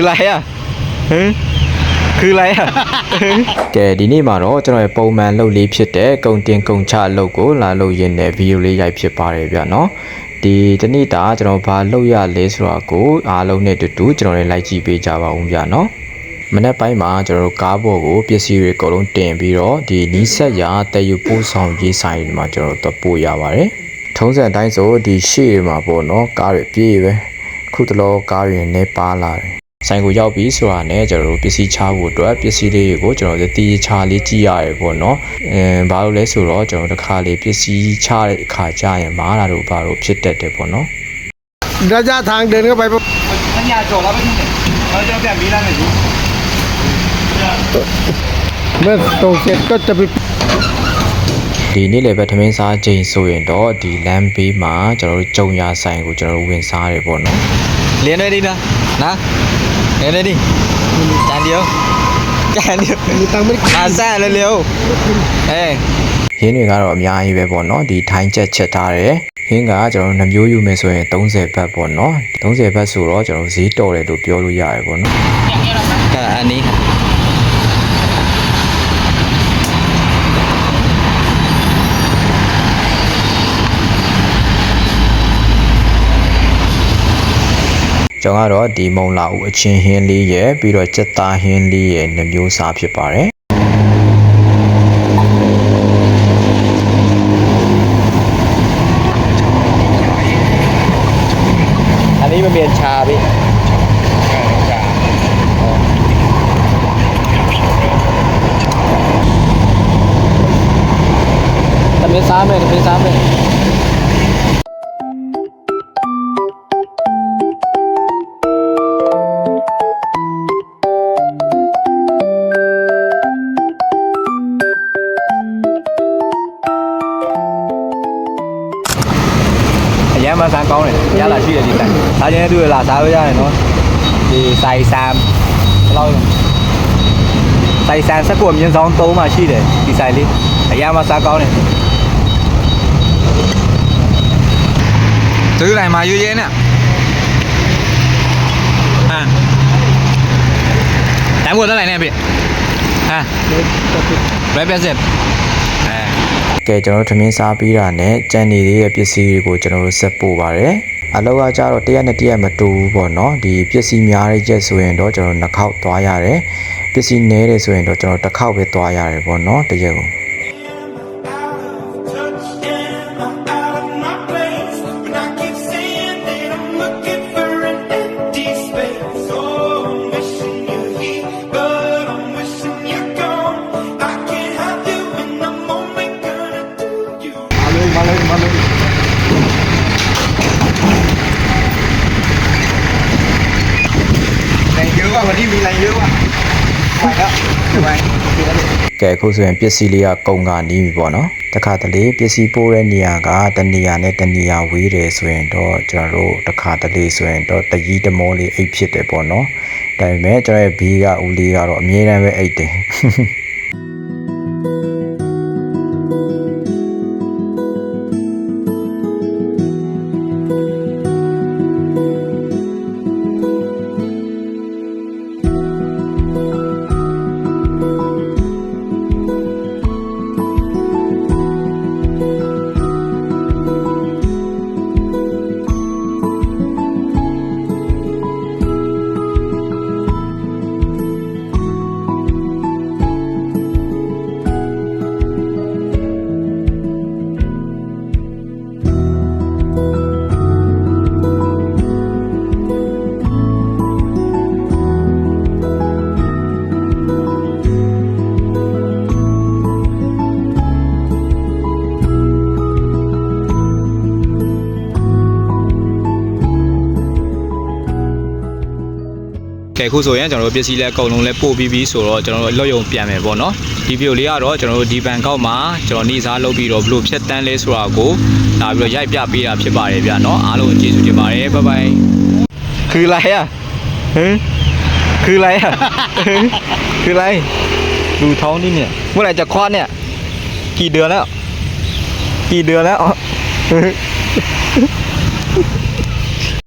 อะไรอ่ะคืออะไรอ่ะကဲဒီနေ့မှာတော့ကျွန်တော်ရဲ့ပုံမှန်လုပ်လေးဖြစ်တဲ့ကုံတင်ကုံချလုပ်ကိုလာလုပ်ရင်းနဲ့ဗီဒီယိုလေးရိုက်ဖြစ်ပါတယ်ဗျာနော်ဒီတနေ့တာကျွန်တော်ဘာလုပ်ရလဲဆိုတာကိုအားလုံးနဲ့တူတူကျွန်တော်လည်းလိုက်ကြည့်ပေးကြပါဦးဗျာနော်မနေ့ပိုင်းမှာကျွန်တော်တို့ကားပေါ်ကိုပစ္စည်းတွေအကုန်လုံးတင်ပြီးတော့ဒီနီးစက်ရာတည်ယူပို့ဆောင်ရေးဆိုင်မှာကျွန်တော်တို့ပို့ရပါတယ်ထုံးစံအတိုင်းဆိုဒီရှေ့မှာပေါ့နော်ကားတွေပြေးပဲခုတလောကားတွေနဲ့ပါလာတယ်ဆိုင်ကိုရောက်ပြီးဆိုတာနဲ့ကျွန်တော်တို့ပစ္စည်းချဖို့အတွက်ပစ္စည်းလေးတွေကိုကျွန်တော်တို့တီးချလေးကြည့်ရတယ်ပေါ့နော်ဘာလို့လဲဆိုတော့ကျွန်တော်တို့တစ်ခါလေးပစ္စည်းချတဲ့အခါကျရင်မားတာတို့ဘာလို့ဖြစ်တတ်တယ်ပေါ့နော်ระยะทางเดินเข้าไปมันยาจบแล้วไม่ถึงเราจะแบบนี้แล้วไหมพี่เมื่อตรงเสร็จก็จะไปဒီနေ့လည်းပဲထမင်းစားချိန်ဆိုရင်တော့ဒီလမ်းဘေးမှာကျွန်တော်တို့ကြုံရဆိုင်ကိုကျွန်တော်တို့ဝင်စားတယ်ပေါ့နော်เรียนด้วยดินะเรียนด้วยดิจานเดียวมีตังค์ไม่มาแซ่เร็วๆရင်းတွေကတော့အများကြီးပဲပေါ့နော်ဒီထိုင်းချက်ထားတယ်ရင်းကကျွန်တော်တို့နှမျိုးယူမယ်ဆိုရင်30ဘတ်ပေါ့နော်30ဘတ်ဆိုတော့ကျွန်တော်ဈေးတော်တယ်လို့ပြောလို့ရတယ်ပေါ့နော်อันนี้ကျွန်တော်ကတော့ဒီမုံလာဦးအချင်းဟင်းလေးရယ်ပြီးတော့ကြက်သားဟင်းလေးရယ်နှမျိုးစားဖြစ်ပါတယ်อันนี้มันเป็นชาพี่ทำเป็นซ้ำเลยရမ်းမစားကောင်းတယ်ရလာရှိတယ်ဒီတိုင်းအားချင်းတူရလာစားလို့ရတယ်နော်ဒီဆိုင်ဆမ်ဘယ်လောက်ဆိုင်ဆမ်စက်ကိုမြင်းဆောင်3မှာရှိတယ်ဒီဆိုင်လေးအရမ်းမစားကောင်းတယ်ซื้ออะไรมาเยอะแยะเนี่ยแต่หมดเท่าไหร่เนี่ยพี่180ကဲကျွန်တော်တို့ထမင်းစားပြီးတာနဲ့ကြံနေသေးတဲ့ပစ္စည်းတွေကိုကျွန်တော်တို့ဆက်ပို့ပါတယ်အလောက်ကကြတော့တရက်နဲ့တရက်မတူဘူးပေါ့နော်ဒီပစ္စည်းများတဲ့ချက်ဆိုရင်တော့ကျွန်တော်နှစ်ခေါက်သွားရတယ်ပစ္စည်းနည်းတယ်ဆိုရင်တော့ကျွန်တော်တစ်ခေါက်ပဲသွားရတယ်ပေါ့နော်တရက်ကိုวันนี้มีอะไรเยอะวะไปแล้วไปကဲအခုဆိုရင်ပစ္စည်းလေးကကုန်ကနေပြီပေါ့နော်တခါတလေပစ္စည်းပို့တဲ့နေရာကတနေရာနဲ့တနေရာဝေးတယ်ဆိုရင်တော့ကျွန်တော်တို့တခါတလေဆိုရင်တော့တကြီးတမောလေးအိတ်ဖြစ်တယ်ပေါ့နော်ဒါပေမဲ့ကျွန်တော်ရဲ့ဘီးကဦးလေးကတော့အမြဲတမ်းပဲအိတ်တယ်ကဲခုဆိုရင်ကျွန်တော်တို့ပစ္စည်းလည်းအကုန်လုံးလည်းပို့ပြီးဆိုတော့ကျွန်တော်တို့လောက်ယုံပြန်မယ်ပေါ့နော်ဒီဗီဒီယိုလေးကတော့ကျွန်တော်တို့ဒီဘန်ကောက်မှာကျွန်တော်နေစားလုပ်ပြီးတော့ဘလို့ဖြတ်တန်းလဲဆိုတာကိုလာပြီးတော့ရိုက်ပြပေးတာဖြစ်ပါတယ်ဗျာနော်အားလုံးကျေးဇူးတင်ပါတယ်ဘိုင်ဘိုင်คืออะไรอ่ะคืออะไรอ่ะคืออะไรดูท้องนี่เนี่ยเมื่อไหร่จะคลอดเนี่ยกี่เดือนแล้ว